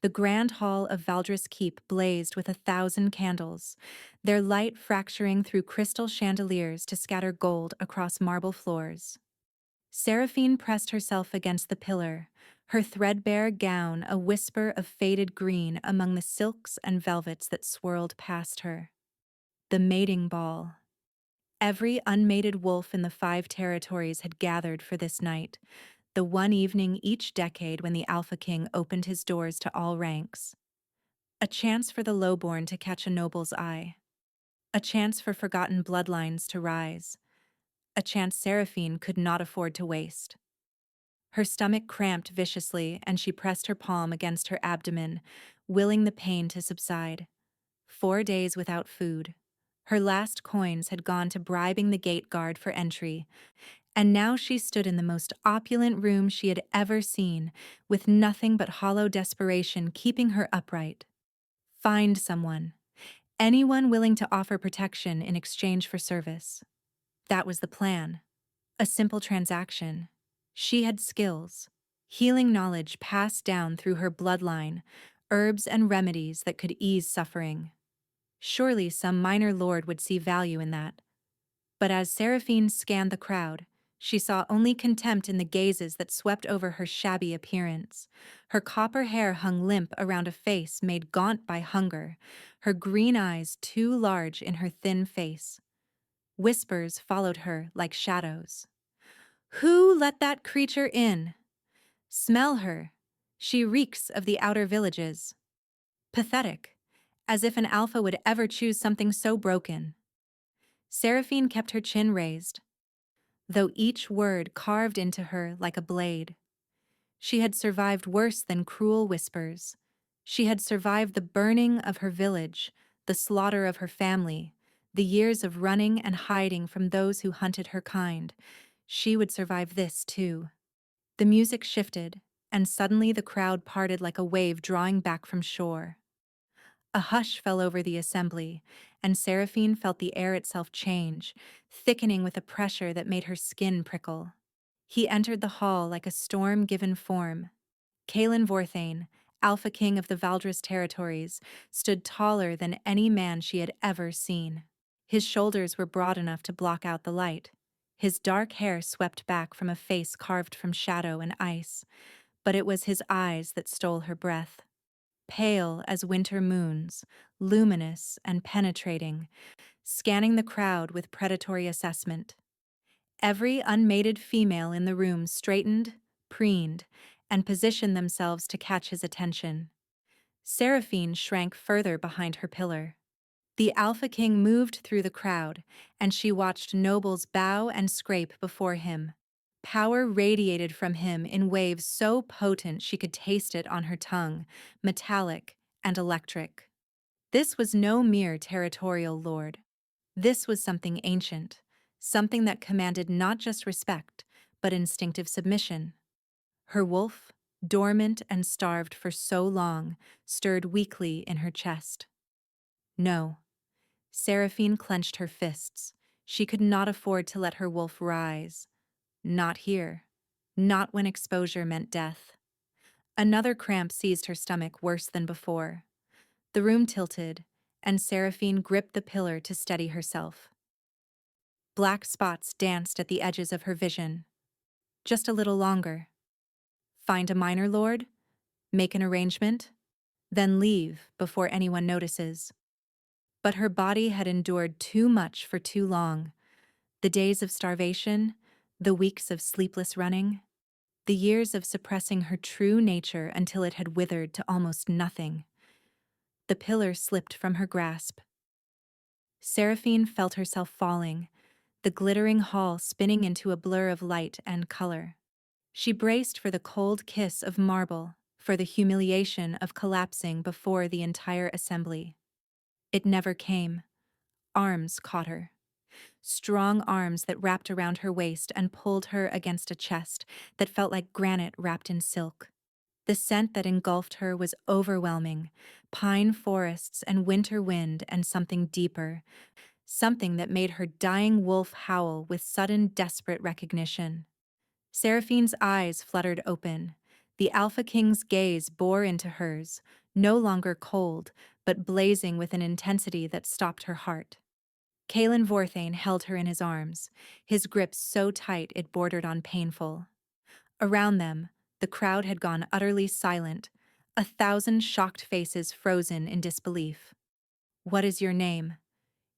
The grand hall of Valdres Keep blazed with 1,000 candles, their light fracturing through crystal chandeliers to scatter gold across marble floors. Seraphine pressed herself against the pillar, her threadbare gown a whisper of faded green among the silks and velvets that swirled past her. The mating ball. Every unmated wolf in the 5 territories had gathered for this night, the one evening each decade when the Alpha King opened his doors to all ranks. A chance for the lowborn to catch a noble's eye. A chance for forgotten bloodlines to rise. A chance Seraphine could not afford to waste. Her stomach cramped viciously, and she pressed her palm against her abdomen, willing the pain to subside. 4 days without food. Her last coins had gone to bribing the gate guard for entry, and now she stood in the most opulent room she had ever seen, with nothing but hollow desperation keeping her upright. Find someone. Anyone willing to offer protection in exchange for service. That was the plan. A simple transaction. She had skills, healing knowledge passed down through her bloodline, herbs and remedies that could ease suffering. Surely some minor lord would see value in that. But as Seraphine scanned the crowd, she saw only contempt in the gazes that swept over her shabby appearance. Her copper hair hung limp around a face made gaunt by hunger, her green eyes too large in her thin face. Whispers followed her like shadows. Who let that creature in? Smell her. She reeks of the outer villages. Pathetic. As if an alpha would ever choose something so broken. Seraphine kept her chin raised, though each word carved into her like a blade. She had survived worse than cruel whispers. She had survived the burning of her village, the slaughter of her family, the years of running and hiding from those who hunted her kind. She would survive this too. The music shifted, and suddenly the crowd parted like a wave drawing back from shore. A hush fell over the assembly, and Seraphine felt the air itself change, thickening with a pressure that made her skin prickle. He entered the hall like a storm given form. Kaelin Vorthane, Alpha King of the Valdres territories, stood taller than any man she had ever seen. His shoulders were broad enough to block out the light. His dark hair swept back from a face carved from shadow and ice, but it was his eyes that stole her breath. Pale as winter moons, luminous and penetrating, scanning the crowd with predatory assessment. Every unmated female in the room straightened, preened, and positioned themselves to catch his attention. Seraphine shrank further behind her pillar. The Alpha King moved through the crowd, and she watched nobles bow and scrape before him. Power radiated from him in waves so potent she could taste it on her tongue, metallic and electric. This was no mere territorial lord. This was something ancient, something that commanded not just respect, but instinctive submission. Her wolf, dormant and starved for so long, stirred weakly in her chest. No. Seraphine clenched her fists. She could not afford to let her wolf rise. Not here. Not when exposure meant death. Another cramp seized her stomach worse than before. The room tilted, and Seraphine gripped the pillar to steady herself. Black spots danced at the edges of her vision. Just a little longer. Find a minor lord? Make an arrangement? Then leave before anyone notices. But her body had endured too much for too long. The days of starvation, the weeks of sleepless running, the years of suppressing her true nature until it had withered to almost nothing. The pillar slipped from her grasp. Seraphine felt herself falling, the glittering hall spinning into a blur of light and color. She braced for the cold kiss of marble, for the humiliation of collapsing before the entire assembly. It never came. Arms caught her. Strong arms that wrapped around her waist and pulled her against a chest that felt like granite wrapped in silk. The scent that engulfed her was overwhelming, pine forests and winter wind and something deeper, something that made her dying wolf howl with sudden desperate recognition. Seraphine's eyes fluttered open, The Alpha King's gaze bore into hers, no longer cold, but blazing with an intensity that stopped her heart. Kaelin Vorthane held her in his arms, his grip so tight it bordered on painful. Around them, the crowd had gone utterly silent, 1,000 shocked faces frozen in disbelief. "What is your name?"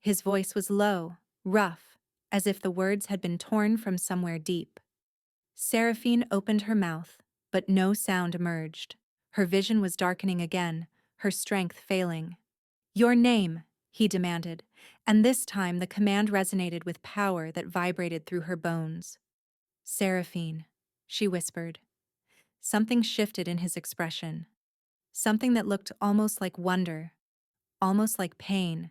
His voice was low, rough, as if the words had been torn from somewhere deep. Seraphine opened her mouth, but no sound emerged. Her vision was darkening again, her strength failing. "Your name," he demanded, and this time the command resonated with power that vibrated through her bones. "Seraphine," she whispered. Something shifted in his expression. Something that looked almost like wonder, almost like pain,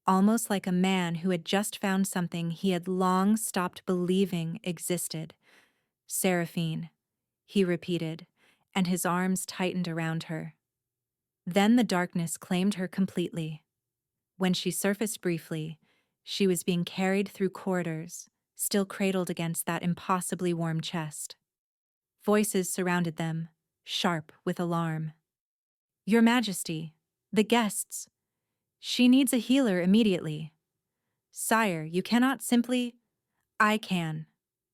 almost like a man who had just found something he had long stopped believing existed. "Seraphine," he repeated, and his arms tightened around her. Then the darkness claimed her completely. When she surfaced briefly, she was being carried through corridors, still cradled against that impossibly warm chest. Voices surrounded them, sharp with alarm. "Your Majesty, the guests. She needs a healer immediately." "Sire, you cannot simply—" "I can."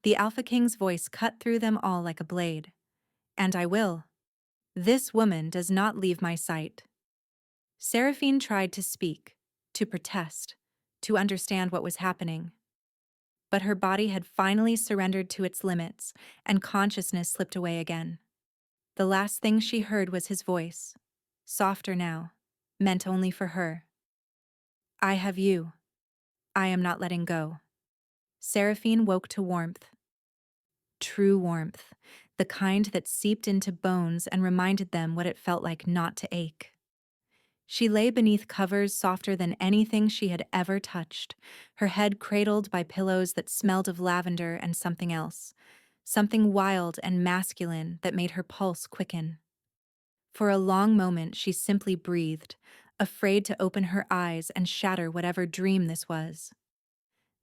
The Alpha King's voice cut through them all like a blade. "And I will. This woman does not leave my sight." Seraphine tried to speak, to protest, to understand what was happening. But her body had finally surrendered to its limits, and consciousness slipped away again. The last thing she heard was his voice, softer now, meant only for her. "I have you. I am not letting go." Seraphine woke to warmth. True warmth, the kind that seeped into bones and reminded them what it felt like not to ache. She lay beneath covers softer than anything she had ever touched, her head cradled by pillows that smelled of lavender and something else, something wild and masculine that made her pulse quicken. For a long moment she simply breathed, afraid to open her eyes and shatter whatever dream this was.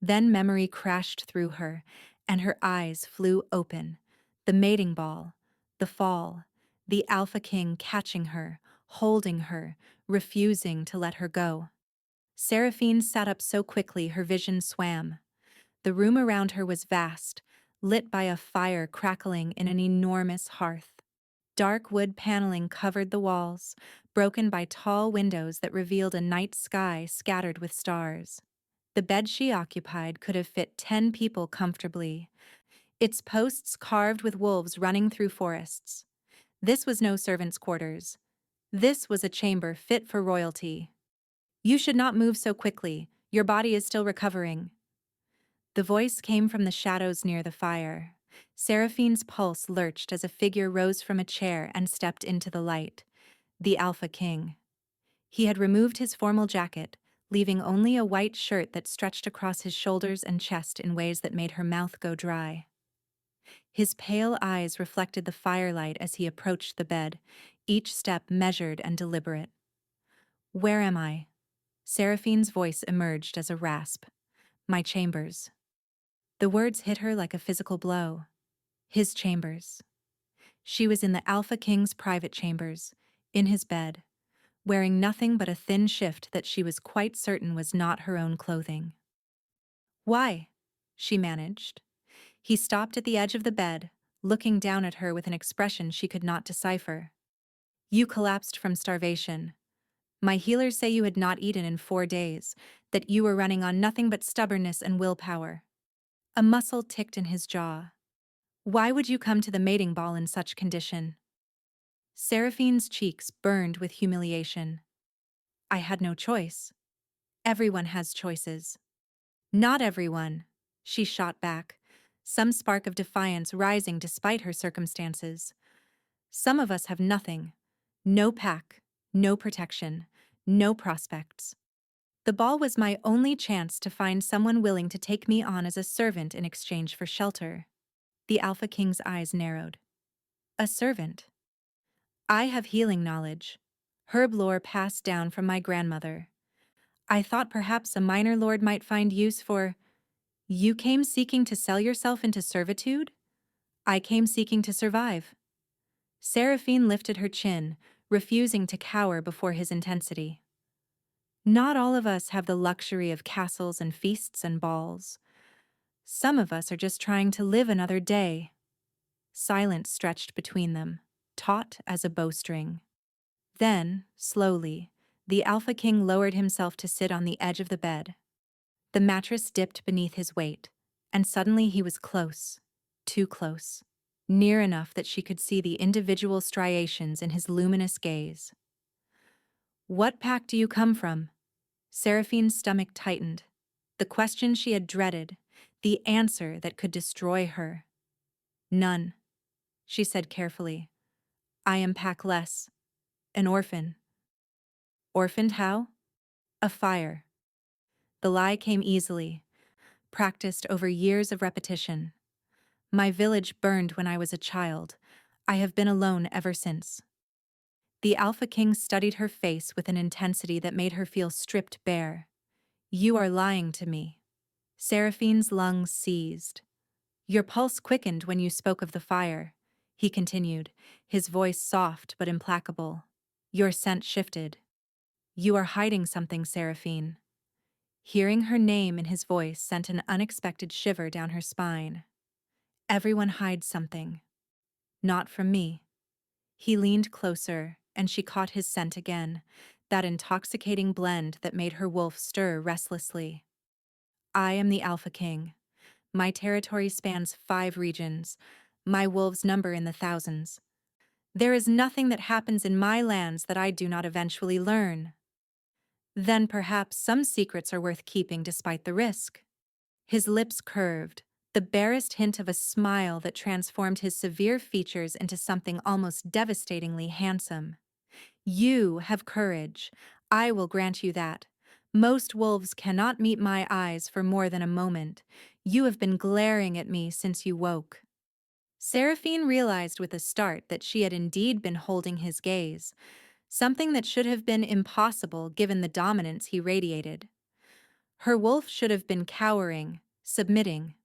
Then memory crashed through her, and her eyes flew open. The mating ball, the fall, the Alpha King catching her, holding her, refusing to let her go. Seraphine sat up so quickly her vision swam. The room around her was vast, lit by a fire crackling in an enormous hearth. Dark wood paneling covered the walls, broken by tall windows that revealed a night sky scattered with stars. The bed she occupied could have fit 10 people comfortably, its posts carved with wolves running through forests. This was no servant's quarters. This was a chamber fit for royalty. "You should not move so quickly. Your body is still recovering." The voice came from the shadows near the fire. Seraphine's pulse lurched as a figure rose from a chair and stepped into the light. The Alpha King. He had removed his formal jacket, leaving only a white shirt that stretched across his shoulders and chest in ways that made her mouth go dry. His pale eyes reflected the firelight as he approached the bed, each step measured and deliberate. "Where am I?" Seraphine's voice emerged as a rasp. "My chambers." The words hit her like a physical blow. His chambers. She was in the Alpha King's private chambers, in his bed, wearing nothing but a thin shift that she was quite certain was not her own clothing. "Why?" she managed. He stopped at the edge of the bed, looking down at her with an expression she could not decipher. "You collapsed from starvation. My healers say you had not eaten in 4 days, that you were running on nothing but stubbornness and willpower." A muscle ticked in his jaw. "Why would you come to the mating ball in such condition?" Seraphine's cheeks burned with humiliation. "I had no choice. Everyone has choices." "Not everyone," she shot back, some spark of defiance rising despite her circumstances. "Some of us have nothing. No pack, no protection, no prospects. The ball was my only chance to find someone willing to take me on as a servant in exchange for shelter." The Alpha King's eyes narrowed. "A servant? I have healing knowledge, herb lore passed down from my grandmother. I thought perhaps a minor lord might find use for—" "You came seeking to sell yourself into servitude?" "I came seeking to survive." Seraphine lifted her chin, refusing to cower before his intensity. Not all of us have the luxury of castles and feasts and balls. Some of us are just trying to live another day. Silence stretched between them, taut as a bowstring. Then, slowly, the Alpha King lowered himself to sit on the edge of the bed. The mattress dipped beneath his weight, and suddenly he was close, too close, near enough that she could see the individual striations in his luminous gaze. "What pack do you come from?" Seraphine's stomach tightened. The question she had dreaded, the answer that could destroy her. "None," she said carefully. "I am packless. An orphan." "Orphaned how?" "A fire." The lie came easily, practiced over years of repetition. "My village burned when I was a child. I have been alone ever since." The Alpha King studied her face with an intensity that made her feel stripped bare. "You are lying to me." Seraphine's lungs seized. "Your pulse quickened when you spoke of the fire," he continued, his voice soft but implacable. "Your scent shifted. You are hiding something, Seraphine." Hearing her name in his voice sent an unexpected shiver down her spine. "Everyone hides something. Not from me." He leaned closer, and she caught his scent again, that intoxicating blend that made her wolf stir restlessly. "I am the Alpha King. My territory spans 5 regions. My wolves number in the thousands. There is nothing that happens in my lands that I do not eventually learn." "Then perhaps some secrets are worth keeping despite the risk." His lips curved, the barest hint of a smile that transformed his severe features into something almost devastatingly handsome. "You have courage. I will grant you that. Most wolves cannot meet my eyes for more than a moment. You have been glaring at me since you woke." Seraphine realized with a start that she had indeed been holding his gaze, something that should have been impossible given the dominance he radiated. Her wolf should have been cowering, submitting.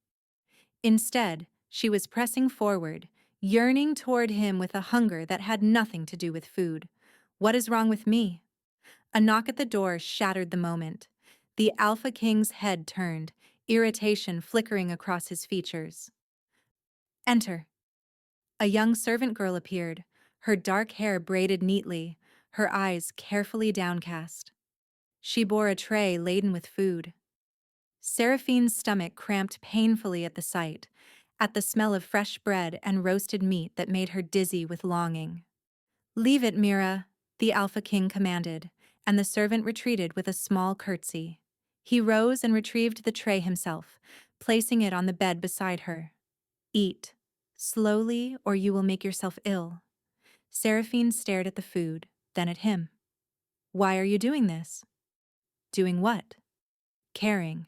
Instead, she was pressing forward, yearning toward him with a hunger that had nothing to do with food. "What is wrong with me?" A knock at the door shattered the moment. The Alpha King's head turned, irritation flickering across his features. "Enter." A young servant girl appeared, her dark hair braided neatly, her eyes carefully downcast. She bore a tray laden with food. Seraphine's stomach cramped painfully at the sight, at the smell of fresh bread and roasted meat that made her dizzy with longing. "Leave it, Mira," the Alpha King commanded, and the servant retreated with a small curtsy. He rose and retrieved the tray himself, placing it on the bed beside her. "Eat, slowly, or you will make yourself ill." Seraphine stared at the food, then at him. "Why are you doing this?" "Doing what?" "Caring.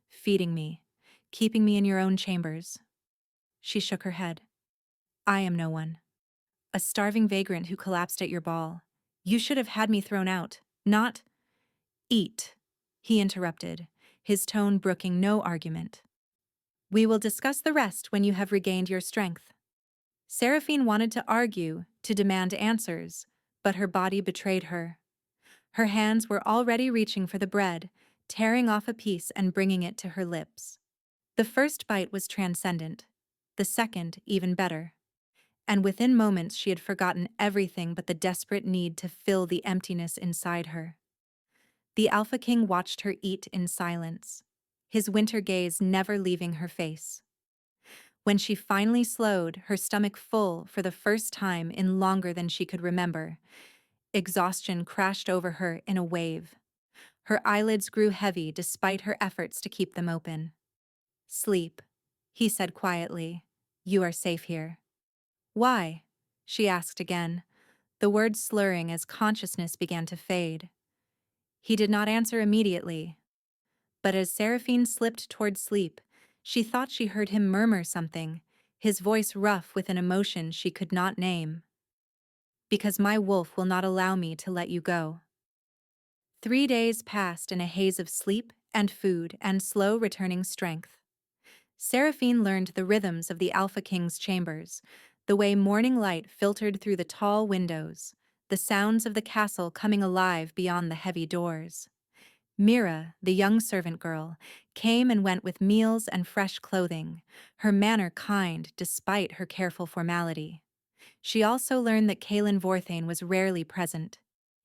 Feeding me. Keeping me in your own chambers." She shook her head. "I am no one. A starving vagrant who collapsed at your ball. You should have had me thrown out, not—" "Eat," he interrupted, his tone brooking no argument. "We will discuss the rest when you have regained your strength." Seraphine wanted to argue, to demand answers, but her body betrayed her. Her hands were already reaching for the bread, tearing off a piece and bringing it to her lips. The first bite was transcendent, the second even better. And within moments she had forgotten everything but the desperate need to fill the emptiness inside her. The Alpha King watched her eat in silence, his winter gaze never leaving her face. When she finally slowed, her stomach full for the first time in longer than she could remember, exhaustion crashed over her in a wave. Her eyelids grew heavy despite her efforts to keep them open. "Sleep," he said quietly. "You are safe here." "Why?" she asked again, the words slurring as consciousness began to fade. He did not answer immediately, but as Seraphine slipped toward sleep, she thought she heard him murmur something, his voice rough with an emotion she could not name. "Because my wolf will not allow me to let you go." 3 days passed in a haze of sleep and food and slow returning strength. Seraphine learned the rhythms of the Alpha King's chambers, the way morning light filtered through the tall windows, the sounds of the castle coming alive beyond the heavy doors. Mira, the young servant girl, came and went with meals and fresh clothing, her manner kind despite her careful formality. She also learned that Kaelin Vorthane was rarely present.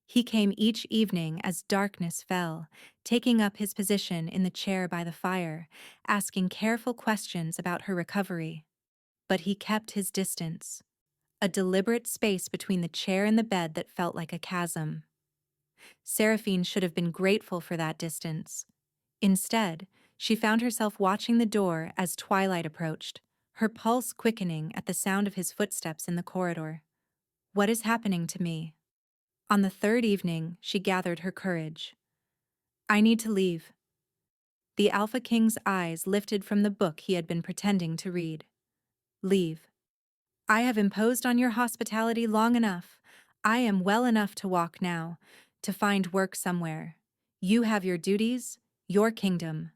He came each evening as darkness fell, taking up his position in the chair by the fire, asking careful questions about her recovery. But he kept his distance, a deliberate space between the chair and the bed that felt like a chasm. Seraphine should have been grateful for that distance. Instead, she found herself watching the door as twilight approached, her pulse quickening at the sound of his footsteps in the corridor. What is happening to me? On the third evening, she gathered her courage. I need to leave. The Alpha King's eyes lifted from the book he had been pretending to read. Leave. I have imposed on your hospitality long enough. I am well enough to walk now, to find work somewhere. You have your duties, your kingdom.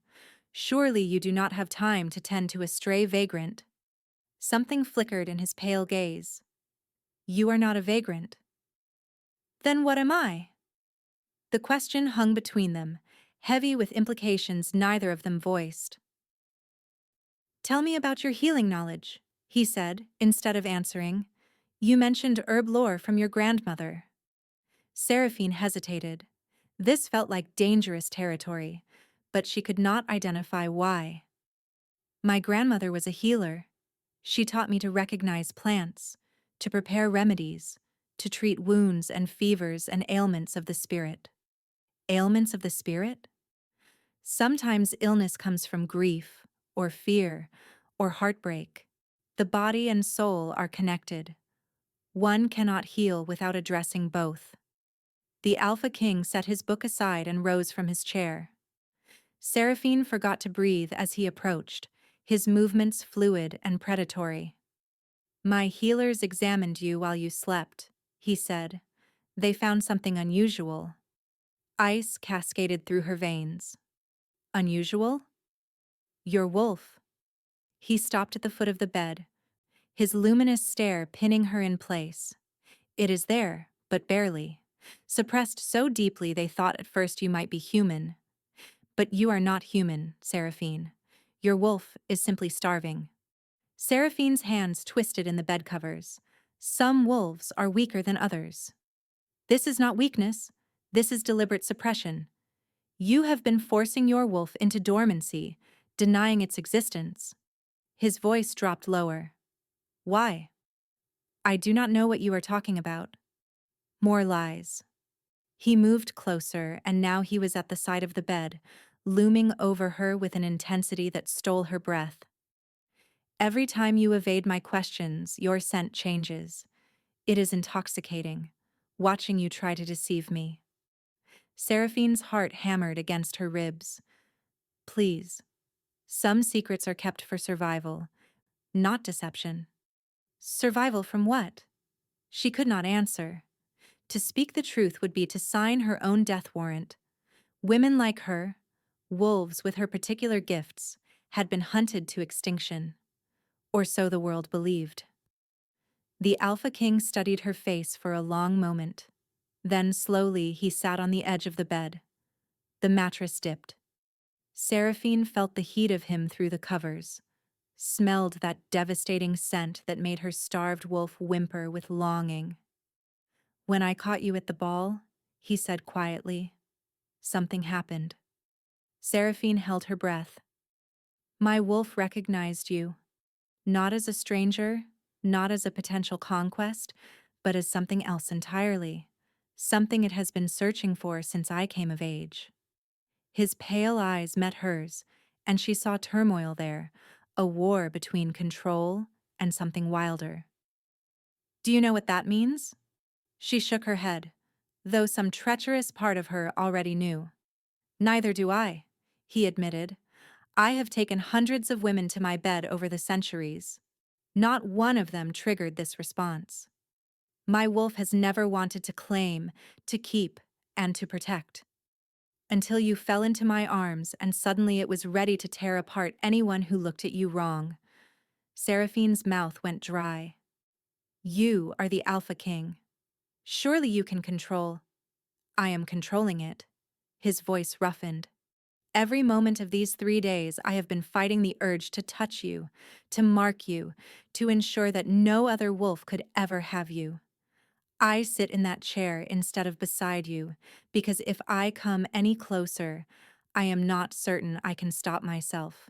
Surely you do not have time to tend to a stray vagrant. Something flickered in his pale gaze. You are not a vagrant. Then what am I? The question hung between them, heavy with implications neither of them voiced. Tell me about your healing knowledge, he said, instead of answering. You mentioned herb lore from your grandmother. Seraphine hesitated. This felt like dangerous territory, but she could not identify why. My grandmother was a healer. She taught me to recognize plants, to prepare remedies, to treat wounds and fevers and ailments of the spirit. Ailments of the spirit? Sometimes illness comes from grief, or fear, or heartbreak. The body and soul are connected. One cannot heal without addressing both. The Alpha King set his book aside and rose from his chair. Seraphine forgot to breathe as he approached, his movements fluid and predatory. My healers examined you while you slept, he said. They found something unusual. Ice cascaded through her veins. Unusual? Your wolf. He stopped at the foot of the bed, his luminous stare pinning her in place. It is there, but barely. Suppressed so deeply they thought at first you might be human. But you are not human, Seraphine. Your wolf is simply starving. Seraphine's hands twisted in the bed covers. Some wolves are weaker than others. This is not weakness. This is deliberate suppression. You have been forcing your wolf into dormancy, denying its existence. His voice dropped lower. Why? I do not know what you are talking about. More lies. He moved closer, and now he was at the side of the bed, looming over her with an intensity that stole her breath. Every time you evade my questions, your scent changes. It is intoxicating, watching you try to deceive me. Seraphine's heart hammered against her ribs. Please. Some secrets are kept for survival, not deception. Survival from what? She could not answer. To speak the truth would be to sign her own death warrant. Women like her, wolves with her particular gifts, had been hunted to extinction. Or so the world believed. The Alpha King studied her face for a long moment. Then slowly he sat on the edge of the bed. The mattress dipped. Seraphine felt the heat of him through the covers, smelled that devastating scent that made her starved wolf whimper with longing. When I caught you at the ball, he said quietly, something happened. Seraphine held her breath. My wolf recognized you, not as a stranger, not as a potential conquest, but as something else entirely, something it has been searching for since I came of age. His pale eyes met hers, and she saw turmoil there, a war between control and something wilder. Do you know what that means? She shook her head, though some treacherous part of her already knew. Neither do I, he admitted. I have taken hundreds of women to my bed over the centuries. Not one of them triggered this response. My wolf has never wanted to claim, to keep, and to protect. Until you fell into my arms and suddenly it was ready to tear apart anyone who looked at you wrong. Seraphine's mouth went dry. You are the Alpha King. Surely you can control. I am controlling it. His voice roughened. Every moment of these 3 days, I have been fighting the urge to touch you, to mark you, to ensure that no other wolf could ever have you. I sit in that chair instead of beside you, because if I come any closer, I am not certain I can stop myself.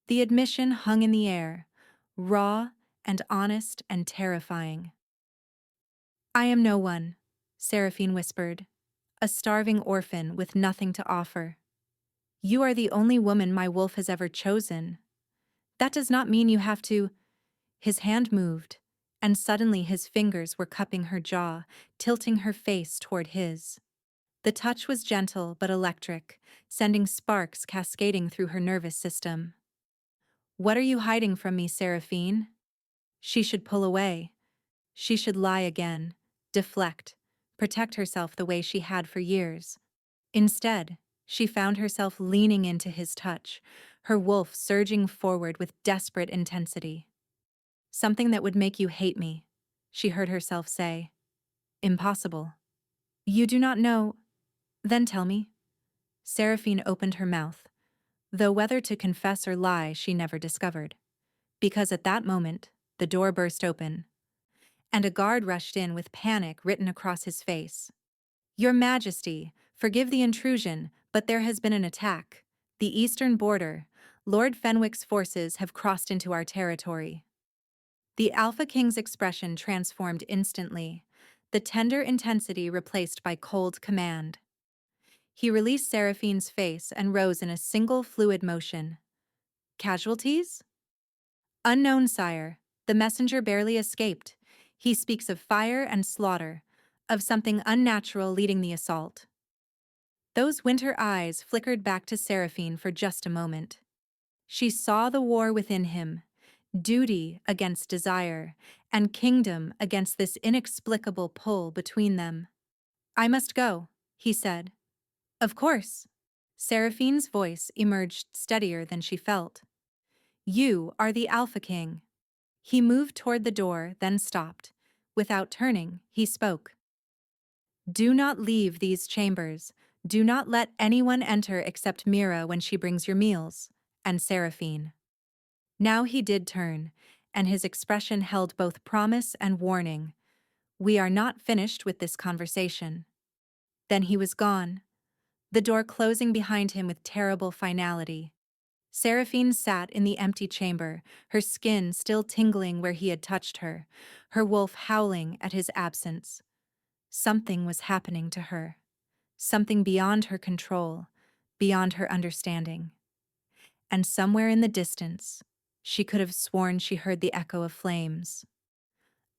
The admission hung in the air, raw and honest and terrifying. I am no one, Seraphine whispered, a starving orphan with nothing to offer. You are the only woman my wolf has ever chosen. That does not mean you have to. His hand moved, and suddenly his fingers were cupping her jaw, tilting her face toward his. The touch was gentle but electric, sending sparks cascading through her nervous system. What are you hiding from me, Seraphine? She should pull away. She should lie again, deflect, protect herself the way she had for years. Instead, she found herself leaning into his touch, her wolf surging forward with desperate intensity. Something that would make you hate me, she heard herself say. Impossible. You do not know. Then tell me. Seraphine opened her mouth, though whether to confess or lie she never discovered. Because at that moment, the door burst open, and a guard rushed in with panic written across his face. Your Majesty, forgive the intrusion, but there has been an attack. The eastern border, Lord Fenwick's forces have crossed into our territory. The Alpha King's expression transformed instantly, the tender intensity replaced by cold command. He released Seraphine's face and rose in a single fluid motion. Casualties? Unknown, sire. The messenger barely escaped. He speaks of fire and slaughter, of something unnatural leading the assault. Those winter eyes flickered back to Seraphine for just a moment. She saw the war within him, duty against desire, and kingdom against this inexplicable pull between them. I must go, he said. Of course. Seraphine's voice emerged steadier than she felt. You are the Alpha King. He moved toward the door, then stopped. Without turning, he spoke. Do not leave these chambers. Do not let anyone enter except Mira when she brings your meals, and Seraphine. Now he did turn, and his expression held both promise and warning. We are not finished with this conversation. Then he was gone, the door closing behind him with terrible finality. Seraphine sat in the empty chamber, her skin still tingling where he had touched her, her wolf howling at his absence. Something was happening to her. Something beyond her control, beyond her understanding. And somewhere in the distance, she could have sworn she heard the echo of flames.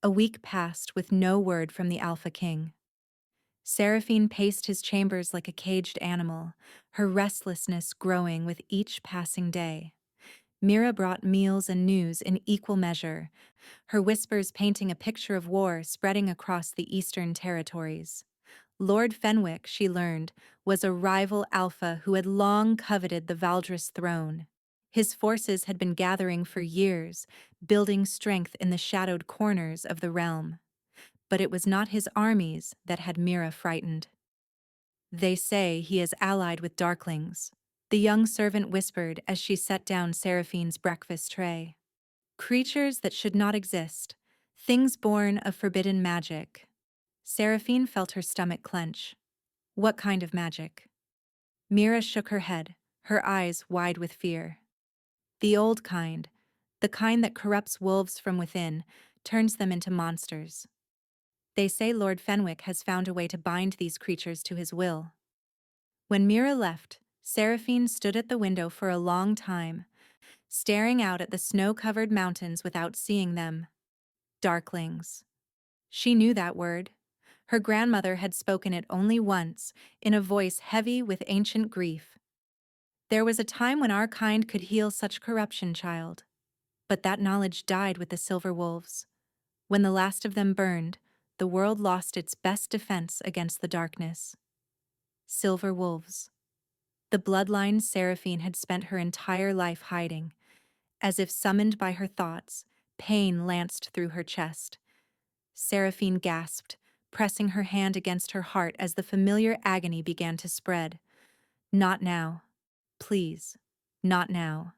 A week passed with no word from the Alpha King. Seraphine paced his chambers like a caged animal, her restlessness growing with each passing day. Mira brought meals and news in equal measure, her whispers painting a picture of war spreading across the eastern territories. Lord Fenwick, she learned, was a rival Alpha who had long coveted the Valdris throne. His forces had been gathering for years, building strength in the shadowed corners of the realm. But it was not his armies that had Mira frightened. They say he is allied with darklings, the young servant whispered as she set down Seraphine's breakfast tray. Creatures that should not exist, things born of forbidden magic. Seraphine felt her stomach clench. What kind of magic? Mira shook her head, her eyes wide with fear. The old kind, the kind that corrupts wolves from within, turns them into monsters. They say Lord Fenwick has found a way to bind these creatures to his will. When Mira left, Seraphine stood at the window for a long time, staring out at the snow-covered mountains without seeing them. Darklings. She knew that word. Her grandmother had spoken it only once, in a voice heavy with ancient grief. There was a time when our kind could heal such corruption, child. But that knowledge died with the silver wolves. When the last of them burned, the world lost its best defense against the darkness. Silver wolves. The bloodline Seraphine had spent her entire life hiding. As if summoned by her thoughts, pain lanced through her chest. Seraphine gasped, pressing her hand against her heart as the familiar agony began to spread. Not now. Please. Not now.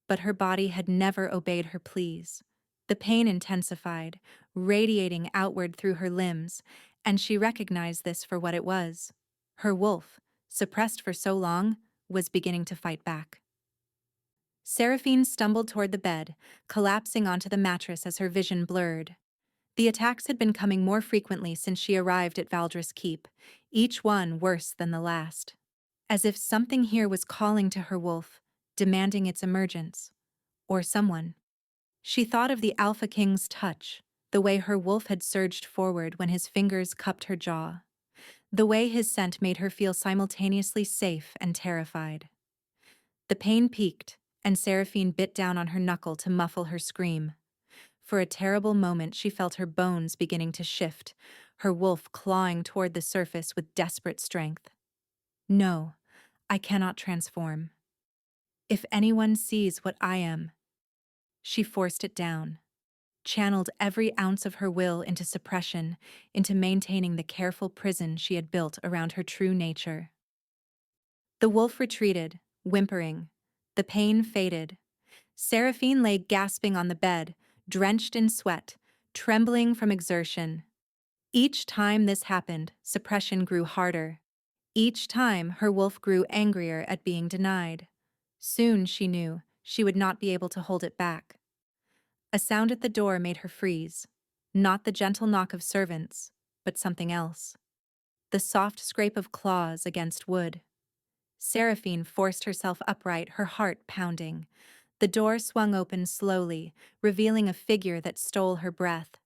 But her body had never obeyed her pleas. The pain intensified, radiating outward through her limbs, and she recognized this for what it was. Her wolf, suppressed for so long, was beginning to fight back. Seraphine stumbled toward the bed, collapsing onto the mattress as her vision blurred. The attacks had been coming more frequently since she arrived at Valdres Keep, each one worse than the last. As if something here was calling to her wolf, demanding its emergence. Or someone. She thought of the Alpha King's touch, the way her wolf had surged forward when his fingers cupped her jaw. The way his scent made her feel simultaneously safe and terrified. The pain peaked, and Seraphine bit down on her knuckle to muffle her scream. For a terrible moment she felt her bones beginning to shift, her wolf clawing toward the surface with desperate strength. No, I cannot transform. If anyone sees what I am. She forced it down, channeled every ounce of her will into suppression, into maintaining the careful prison she had built around her true nature. The wolf retreated, whimpering. The pain faded. Seraphine lay gasping on the bed, drenched in sweat, trembling from exertion. Each time this happened, suppression grew harder. Each time, her wolf grew angrier at being denied. Soon, she knew, she would not be able to hold it back. A sound at the door made her freeze. Not the gentle knock of servants, but something else. The soft scrape of claws against wood. Seraphine forced herself upright, her heart pounding. The door swung open slowly, revealing a figure that stole her breath.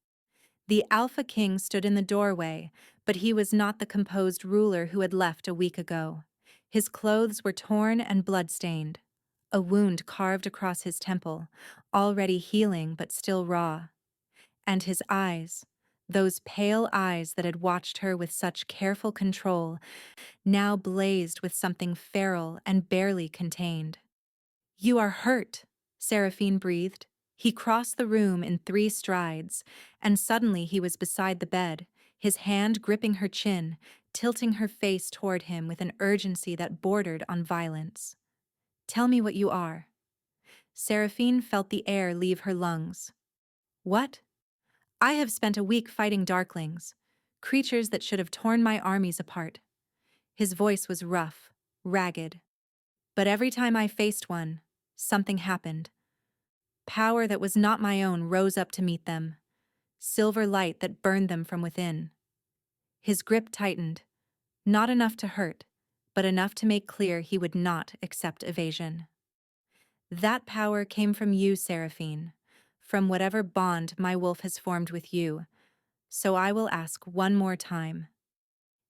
The Alpha King stood in the doorway, but he was not the composed ruler who had left a week ago. His clothes were torn and blood-stained. A wound carved across his temple, already healing but still raw. And his eyes, those pale eyes that had watched her with such careful control, now blazed with something feral and barely contained. "You are hurt," Seraphine breathed. He crossed the room in 3 strides, and suddenly he was beside the bed, his hand gripping her chin, tilting her face toward him with an urgency that bordered on violence. "Tell me what you are." Seraphine felt the air leave her lungs. "What?" "I have spent a week fighting darklings, creatures that should have torn my armies apart." His voice was rough, ragged. "But every time I faced one, something happened. Power that was not my own rose up to meet them. Silver light that burned them from within." His grip tightened, not enough to hurt, but enough to make clear he would not accept evasion. "That power came from you, Seraphine, from whatever bond my wolf has formed with you. So I will ask one more time."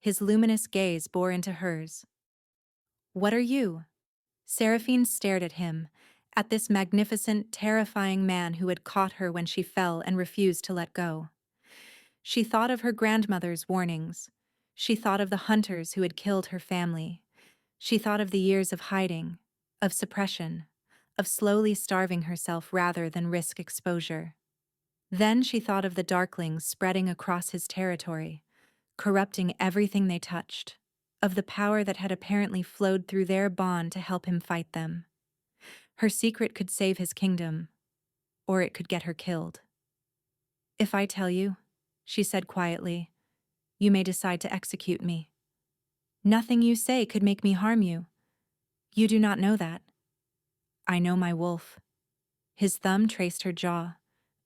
His luminous gaze bore into hers. "What are you?" Seraphine stared at him, at this magnificent, terrifying man who had caught her when she fell and refused to let go. She thought of her grandmother's warnings. She thought of the hunters who had killed her family. She thought of the years of hiding, of suppression, of slowly starving herself rather than risk exposure. Then she thought of the darklings spreading across his territory, corrupting everything they touched, of the power that had apparently flowed through their bond to help him fight them. Her secret could save his kingdom, or it could get her killed. "If I tell you," she said quietly, "you may decide to execute me. Nothing you say could make me harm you. You do not know that. I know my wolf." His thumb traced her jaw,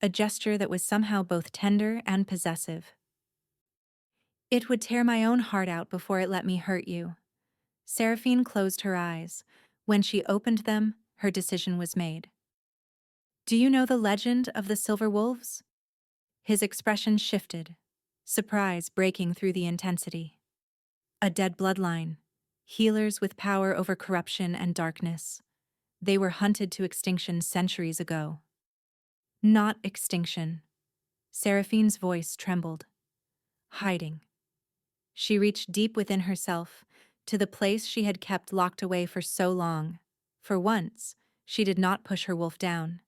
a gesture that was somehow both tender and possessive. "It would tear my own heart out before it let me hurt you." Seraphine closed her eyes. When she opened them, her decision was made. "Do you know the legend of the Silver Wolves?" His expression shifted, surprise breaking through the intensity. "A dead bloodline, healers with power over corruption and darkness. They were hunted to extinction centuries ago." "Not extinction." Seraphine's voice trembled. "Hiding." She reached deep within herself, to the place she had kept locked away for so long. For once, she did not push her wolf down.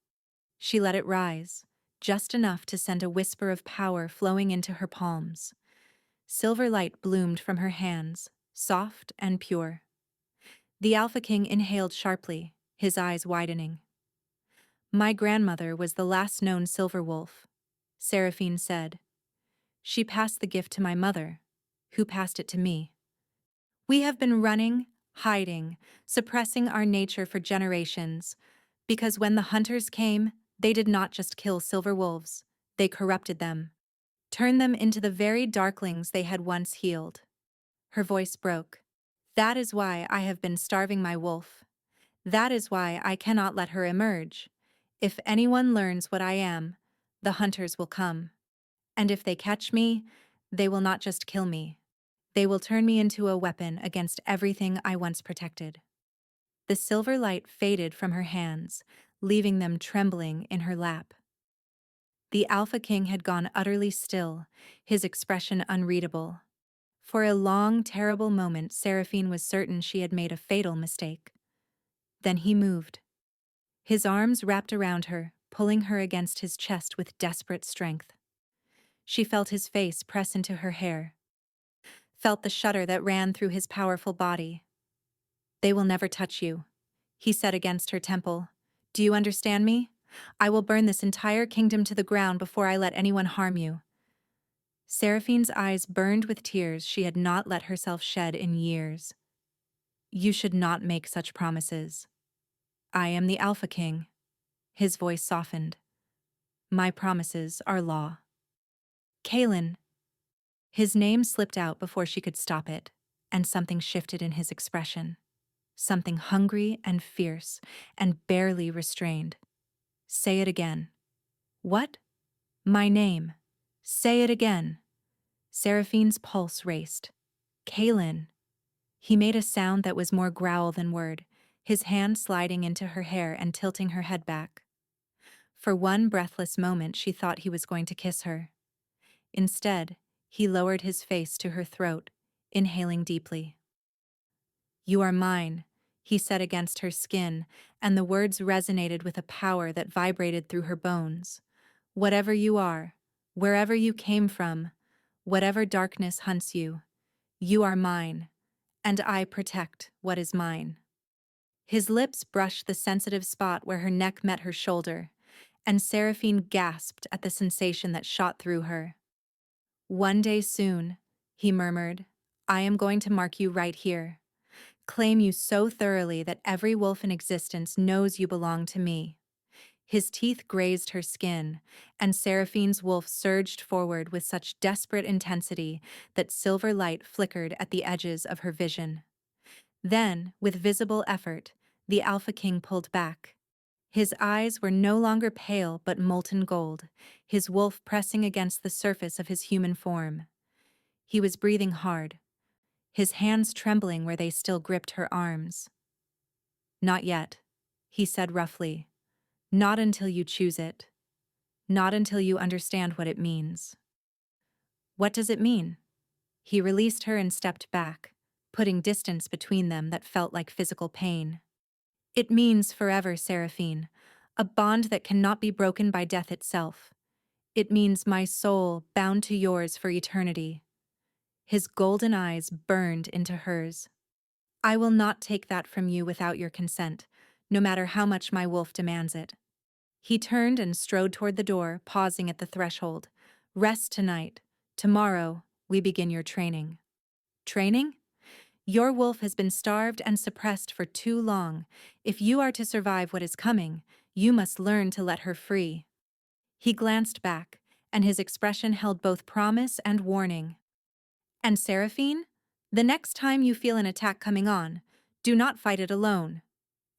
She let it rise, just enough to send a whisper of power flowing into her palms. Silver light bloomed from her hands, soft and pure. The Alpha King inhaled sharply, his eyes widening. My grandmother was the last known silver wolf, Seraphine said. She passed the gift to my mother, who passed it to me. We have been running, hiding, suppressing our nature for generations, because when the hunters came, they did not just kill silver wolves, they corrupted them, turned them into the very darklings they had once healed. Her voice broke. That is why I have been starving my wolf. That is why I cannot let her emerge. If anyone learns what I am, the hunters will come. And if they catch me, they will not just kill me. They will turn me into a weapon against everything I once protected. The silver light faded from her hands, leaving them trembling in her lap. The Alpha King had gone utterly still, his expression unreadable. For a long, terrible moment, Seraphine was certain she had made a fatal mistake. Then he moved. His arms wrapped around her, pulling her against his chest with desperate strength. She felt his face press into her hair, felt the shudder that ran through his powerful body. They will never touch you, he said against her temple. Do you understand me? I will burn this entire kingdom to the ground before I let anyone harm you. Seraphine's eyes burned with tears she had not let herself shed in years. You should not make such promises. I am the Alpha King. His voice softened. My promises are law. Kalen. His name slipped out before she could stop it, and something shifted in his expression. Something hungry and fierce, and barely restrained. Say it again. What? My name. Say it again. Seraphine's pulse raced. Kalen. He made a sound that was more growl than word, his hand sliding into her hair and tilting her head back. For one breathless moment she thought he was going to kiss her. Instead, he lowered his face to her throat, inhaling deeply. You are mine, he said against her skin, and the words resonated with a power that vibrated through her bones. Whatever you are, wherever you came from, whatever darkness hunts you, you are mine, and I protect what is mine. His lips brushed the sensitive spot where her neck met her shoulder, and Seraphine gasped at the sensation that shot through her. One day soon, he murmured, I am going to mark you right here. Claim you so thoroughly that every wolf in existence knows you belong to me. His teeth grazed her skin, and Seraphine's wolf surged forward with such desperate intensity that silver light flickered at the edges of her vision. Then, with visible effort, the Alpha King pulled back. His eyes were no longer pale but molten gold, his wolf pressing against the surface of his human form. He was breathing hard, his hands trembling where they still gripped her arms. Not yet, he said roughly. Not until you choose it. Not until you understand what it means. What does it mean? He released her and stepped back, putting distance between them that felt like physical pain. It means forever, Seraphine, a bond that cannot be broken by death itself. It means my soul bound to yours for eternity. His golden eyes burned into hers. I will not take that from you without your consent, no matter how much my wolf demands it. He turned and strode toward the door, pausing at the threshold. Rest tonight. Tomorrow, we begin your training. Training? Your wolf has been starved and suppressed for too long. If you are to survive what is coming, you must learn to let her free. He glanced back, and his expression held both promise and warning. And Seraphine, the next time you feel an attack coming on, do not fight it alone.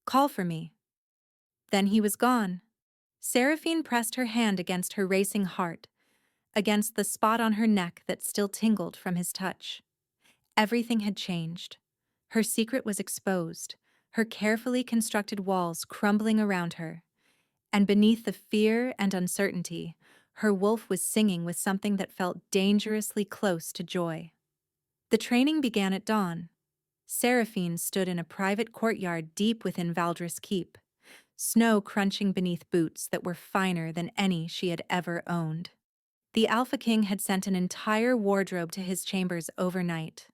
Call for me. Then he was gone. Seraphine pressed her hand against her racing heart, against the spot on her neck that still tingled from his touch. Everything had changed. Her secret was exposed, her carefully constructed walls crumbling around her. And beneath the fear and uncertainty, her wolf was singing with something that felt dangerously close to joy. The training began at dawn. Seraphine stood in a private courtyard deep within Valdris Keep. snow crunching beneath boots that were finer than any she had ever owned. The Alpha King had sent an entire wardrobe to his chambers overnight.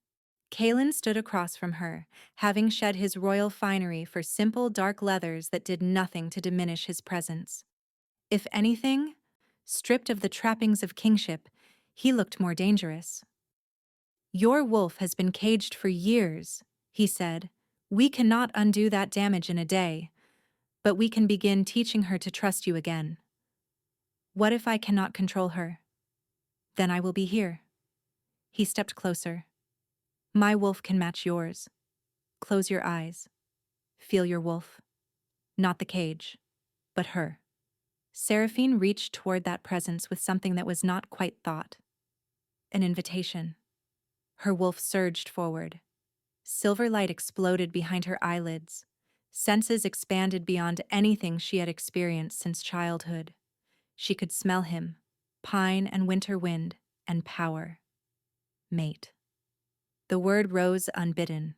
Kalen stood across from her, having shed his royal finery for simple dark leathers that did nothing to diminish his presence. If anything, stripped of the trappings of kingship, he looked more dangerous. "Your wolf has been caged for years," he said. "We cannot undo that damage in a day, but we can begin teaching her to trust you again. What if I cannot control her? Then I will be here." He stepped closer. "My wolf can match yours. Close your eyes. Feel your wolf. Not the cage, but her." Seraphine reached toward that presence with something that was not quite thought. An invitation. Her wolf surged forward. Silver light exploded behind her eyelids. Senses expanded beyond anything she had experienced since childhood. She could smell him, pine and winter wind, and power. Mate. The word rose unbidden.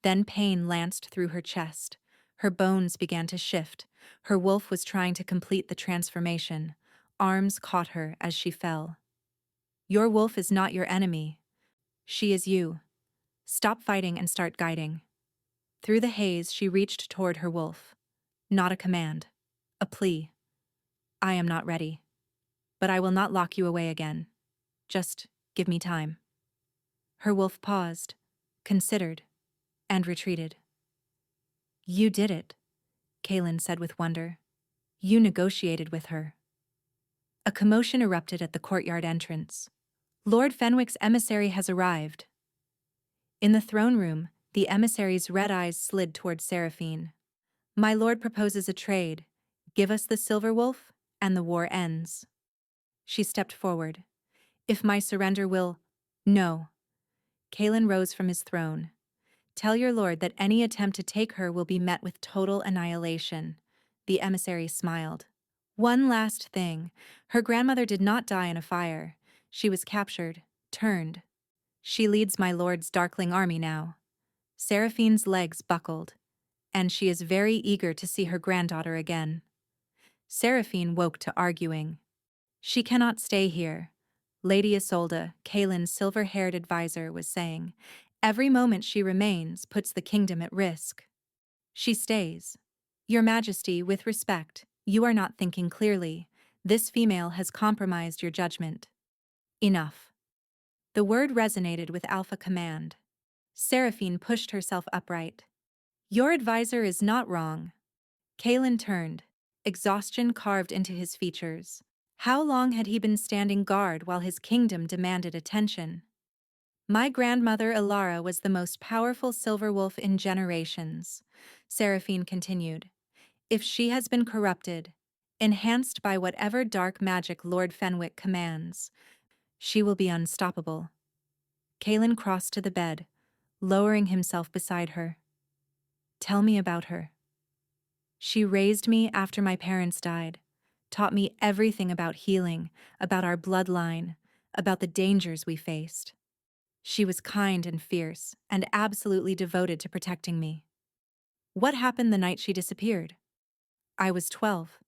Then pain lanced through her chest. Her bones began to shift. Her wolf was trying to complete the transformation. Arms caught her as she fell. "Your wolf is not your enemy. She is you. Stop fighting and start guiding." Through the haze, she reached toward her wolf. Not a command. A plea. "I am not ready. But I will not lock you away again. Just give me time." Her wolf paused, considered, and retreated. "You did it," Kalen said with wonder. "You negotiated with her." A commotion erupted at the courtyard entrance. "Lord Fenwick's emissary has arrived." In the throne room, the emissary's red eyes slid toward Seraphine. "My lord proposes a trade. Give us the silver wolf, and the war ends." She stepped forward. "If my surrender will—" "No." Kalen rose from his throne. "Tell your lord that any attempt to take her will be met with total annihilation." The emissary smiled. "One last thing. Her grandmother did not die in a fire. She was captured, turned. She leads my lord's darkling army now." Seraphine's legs buckled, and she is very eager to see her granddaughter again. Seraphine woke to arguing. "She cannot stay here," Lady Isolde, Kalen's silver-haired advisor, was saying. "Every moment she remains puts the kingdom at risk." "She stays. Your Majesty, with respect, you are not thinking clearly. This female has compromised your judgment." "Enough." The word resonated with Alpha Command. Seraphine pushed herself upright. "Your advisor is not wrong." Kalen turned, exhaustion carved into his features. How long had he been standing guard while his kingdom demanded attention? "My grandmother Ilara was the most powerful silver wolf in generations," Seraphine continued. "If she has been corrupted, enhanced by whatever dark magic Lord Fenwick commands, she will be unstoppable." Kalen crossed to the bed, lowering himself beside her. "Tell me about her." "She raised me after my parents died, taught me everything about healing, about our bloodline, about the dangers we faced. She was kind and fierce, and absolutely devoted to protecting me." "What happened the night she disappeared?" "I was 12.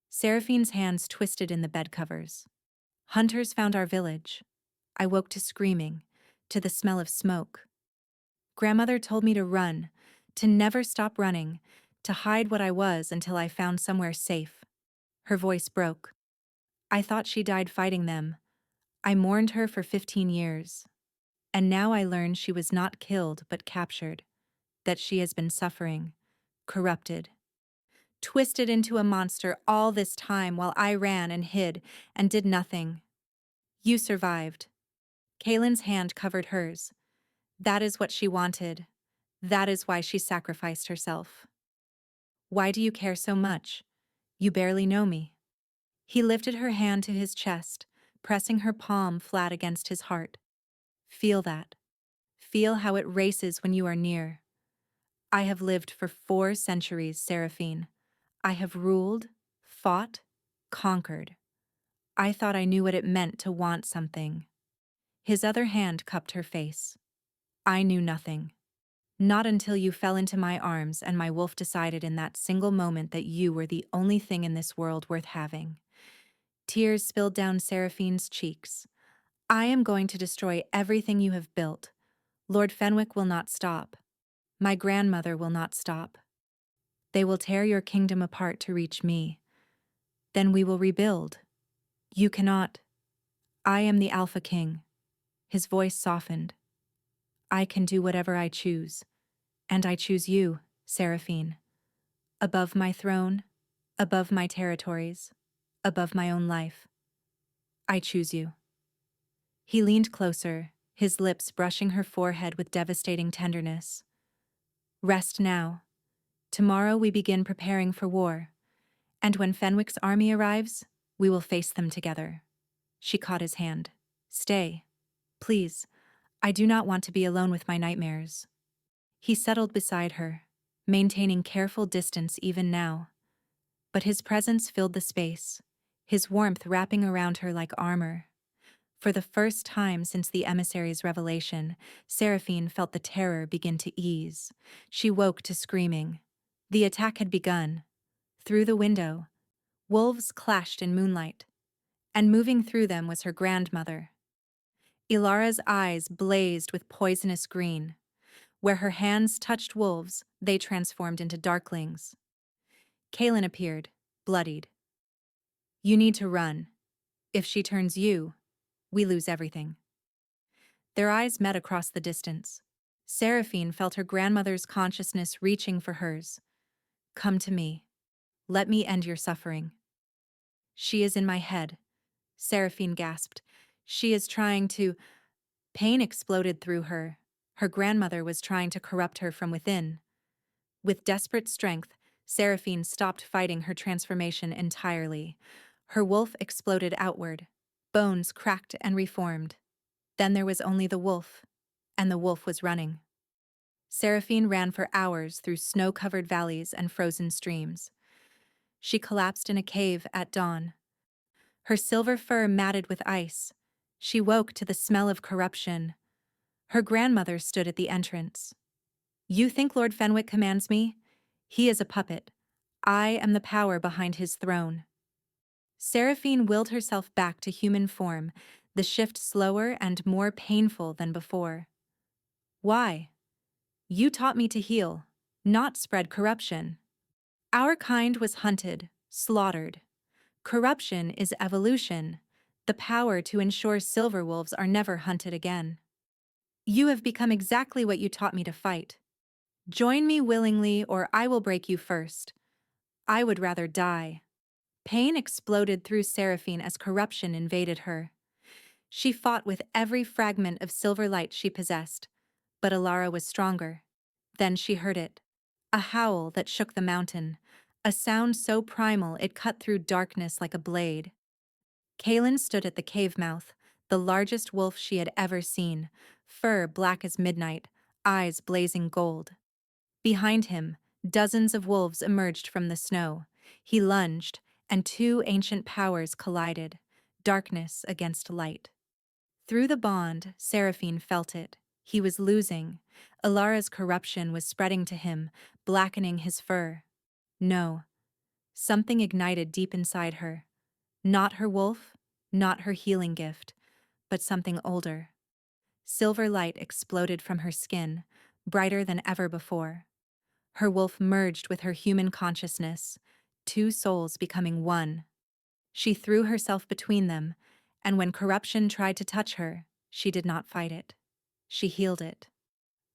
Seraphine's hands twisted in the bed covers. "Hunters found our village. I woke to screaming, to the smell of smoke. Grandmother told me to run, to never stop running, to hide what I was until I found somewhere safe." Her voice broke. "I thought she died fighting them. I mourned her for 15 years. And now I learn she was not killed but captured, that she has been suffering, corrupted, twisted into a monster all this time while I ran and hid and did nothing. You survived." Kalen's hand covered hers. "That is what she wanted. That is why she sacrificed herself." "Why do you care so much? You barely know me." He lifted her hand to his chest, pressing her palm flat against his heart. "Feel that. Feel how it races when you are near. I have lived for 4 centuries, Seraphine. I have ruled, fought, conquered. I thought I knew what it meant to want something." His other hand cupped her face. "I knew nothing. Not until you fell into my arms and my wolf decided in that single moment that you were the only thing in this world worth having. Tears spilled down Seraphine's cheeks. I am going to destroy everything you have built. Lord Fenwick will not stop. My grandmother will not stop. They will tear your kingdom apart to reach me. Then we will rebuild. You cannot. I am the Alpha King. His voice softened. I can do whatever I choose. And I choose you, Seraphine. Above my throne, above my territories, above my own life. I choose you. He leaned closer, his lips brushing her forehead with devastating tenderness. Rest now. Tomorrow we begin preparing for war. And when Fenwick's army arrives, we will face them together. She caught his hand. Stay. Please. I do not want to be alone with my nightmares. He settled beside her, maintaining careful distance even now. But his presence filled the space, his warmth wrapping around her like armor. For the first time since the emissary's revelation, Seraphine felt the terror begin to ease. She woke to screaming. The attack had begun. Through the window, wolves clashed in moonlight, and moving through them was her grandmother. Ilara's eyes blazed with poisonous green. Where her hands touched wolves, they transformed into darklings. Kaelin appeared, bloodied. You need to run. If she turns you, we lose everything. Their eyes met across the distance. Seraphine felt her grandmother's consciousness reaching for hers. Come to me. Let me end your suffering. She is in my head. Seraphine gasped. She is trying to... Pain exploded through her. Her grandmother was trying to corrupt her from within. With desperate strength, Seraphine stopped fighting her transformation entirely. Her wolf exploded outward. Bones cracked and reformed. Then there was only the wolf, and the wolf was running. Seraphine ran for hours through snow-covered valleys and frozen streams. She collapsed in a cave at dawn. Her silver fur matted with ice. She woke to the smell of corruption. Her grandmother stood at the entrance. You think Lord Fenwick commands me? He is a puppet. I am the power behind his throne. Seraphine willed herself back to human form, the shift slower and more painful than before. Why? You taught me to heal, not spread corruption. Our kind was hunted, slaughtered. Corruption is evolution, the power to ensure silver wolves are never hunted again. You have become exactly what you taught me to fight. Join me willingly or I will break you first. I would rather die. Pain exploded through Seraphine as corruption invaded her. She fought with every fragment of silver light she possessed, but Ilara was stronger. Then she heard it. A howl that shook the mountain, a sound so primal it cut through darkness like a blade. Kaelin stood at the cave mouth, the largest wolf she had ever seen, fur black as midnight, eyes blazing gold. Behind him, dozens of wolves emerged from the snow. He lunged, and two ancient powers collided, darkness against light. Through the bond, Seraphine felt it. He was losing. Ilara's corruption was spreading to him, blackening his fur. No. Something ignited deep inside her. Not her wolf, not her healing gift, but something older. Silver light exploded from her skin, brighter than ever before. Her wolf merged with her human consciousness, two souls becoming one. She threw herself between them, and when corruption tried to touch her, she did not fight it. She healed it.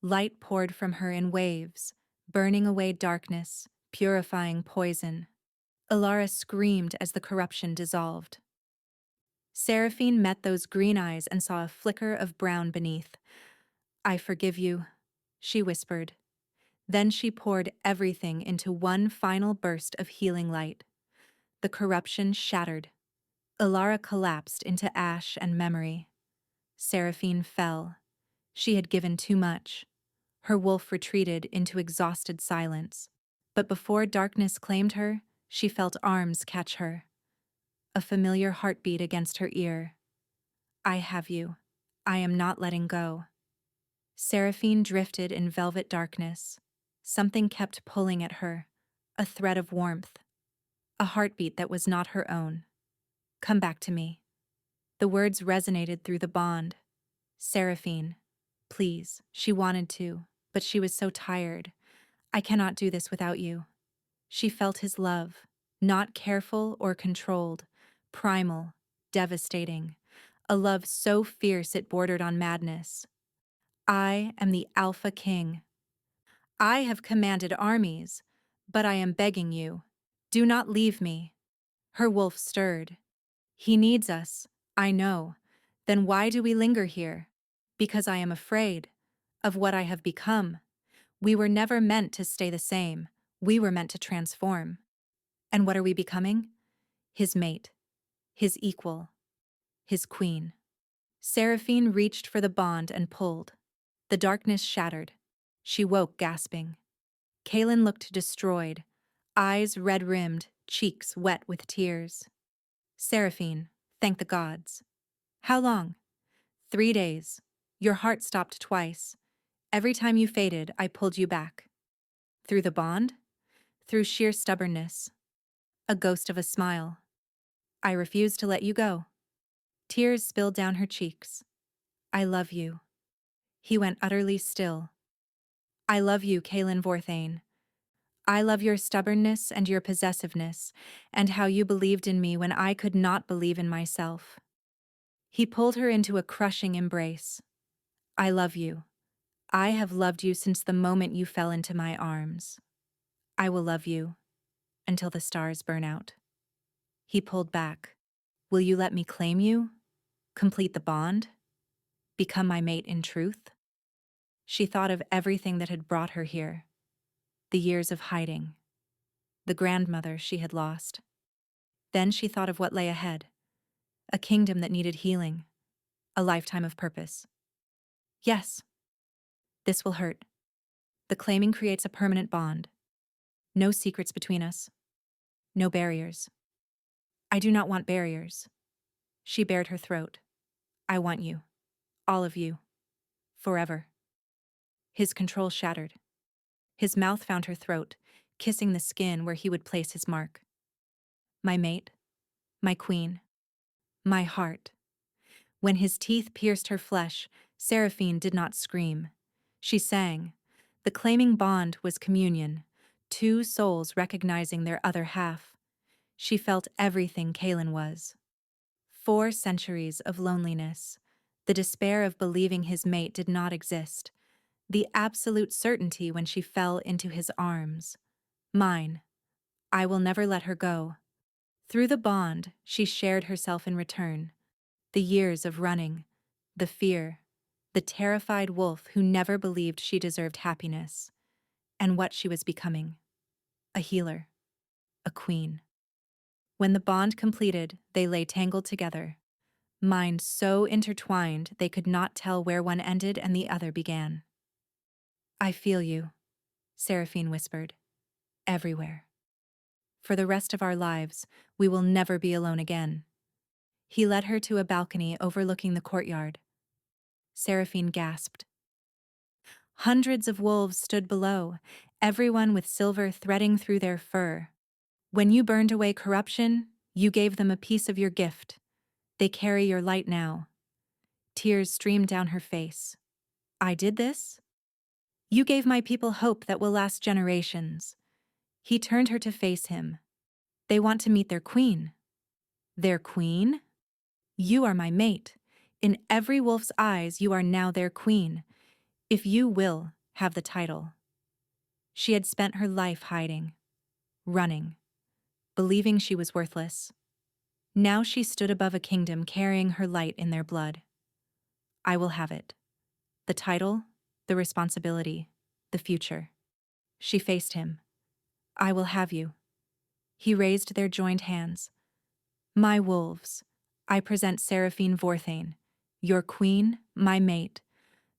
Light poured from her in waves, burning away darkness, purifying poison. Ilara screamed as the corruption dissolved. Seraphine met those green eyes and saw a flicker of brown beneath. I forgive you, she whispered. Then she poured everything into one final burst of healing light. The corruption shattered. Ilara collapsed into ash and memory. Seraphine fell. She had given too much. Her wolf retreated into exhausted silence. But before darkness claimed her, she felt arms catch her. A familiar heartbeat against her ear. I have you. I am not letting go. Seraphine drifted in velvet darkness. Something kept pulling at her, a thread of warmth, a heartbeat that was not her own. Come back to me. The words resonated through the bond. Seraphine, please. She wanted to, but she was so tired. I cannot do this without you. She felt his love, not careful or controlled, primal, devastating, a love so fierce it bordered on madness. I am the Alpha King. I have commanded armies, but I am begging you, do not leave me. Her wolf stirred. He needs us, I know. Then why do we linger here? Because I am afraid of what I have become. We were never meant to stay the same. We were meant to transform. And what are we becoming? His mate, his equal, his queen. Seraphine reached for the bond and pulled. The darkness shattered. She woke gasping. Kaelin looked destroyed, eyes red-rimmed, cheeks wet with tears. Seraphine, thank the gods. How long? 3 days. Your heart stopped twice. Every time you faded, I pulled you back. Through the bond? Through sheer stubbornness. A ghost of a smile. I refused to let you go. Tears spilled down her cheeks. I love you. He went utterly still. I love you, Kaelin Vorthane. I love your stubbornness and your possessiveness, and how you believed in me when I could not believe in myself. He pulled her into a crushing embrace. I love you. I have loved you since the moment you fell into my arms. I will love you until the stars burn out. He pulled back. Will you let me claim you? Complete the bond? Become my mate in truth? She thought of everything that had brought her here. The years of hiding. The grandmother she had lost. Then she thought of what lay ahead. A kingdom that needed healing. A lifetime of purpose. Yes. This will hurt. The claiming creates a permanent bond. No secrets between us. No barriers. I do not want barriers. She bared her throat. I want you. All of you. Forever. His control shattered. His mouth found her throat, kissing the skin where he would place his mark. My mate. My queen. My heart. When his teeth pierced her flesh, Seraphine did not scream. She sang. The claiming bond was communion, two souls recognizing their other half. She felt everything Kaelin was. 4 centuries of loneliness, the despair of believing his mate did not exist, the absolute certainty when she fell into his arms. Mine. I will never let her go. Through the bond, she shared herself in return. The years of running, the fear, the terrified wolf who never believed she deserved happiness, and what she was becoming. A healer. A queen. When the bond completed, they lay tangled together, minds so intertwined they could not tell where one ended and the other began. I feel you, Seraphine whispered. Everywhere. For the rest of our lives, we will never be alone again. He led her to a balcony overlooking the courtyard. Seraphine gasped. Hundreds of wolves stood below, everyone with silver threading through their fur. When you burned away corruption, you gave them a piece of your gift. They carry your light now. Tears streamed down her face. I did this? You gave my people hope that will last generations. He turned her to face him. They want to meet their queen. Their queen? You are my mate. In every wolf's eyes, you are now their queen. If you will have the title. She had spent her life hiding, running, believing she was worthless. Now she stood above a kingdom carrying her light in their blood. I will have it. The title, the responsibility, the future. She faced him. I will have you. He raised their joined hands. My wolves, I present Seraphine Vorthane, your queen, my mate,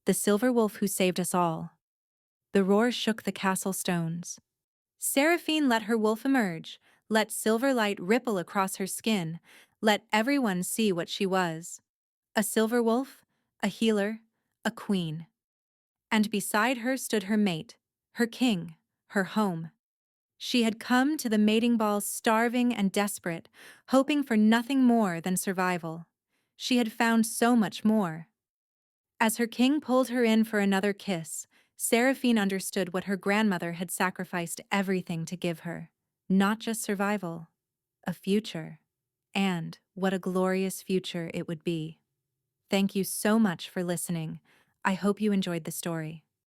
the silver wolf who saved us all. The roar shook the castle stones. Seraphine let her wolf emerge, let silver light ripple across her skin, let everyone see what she was. A silver wolf, a healer, a queen. and beside her stood her mate, her king, her home. She had come to the mating ball starving and desperate, hoping for nothing more than survival. She had found so much more. As her king pulled her in for another kiss, Seraphine understood what her grandmother had sacrificed everything to give her. Not just survival, a future. And what a glorious future it would be. Thank you so much for listening. I hope you enjoyed the story.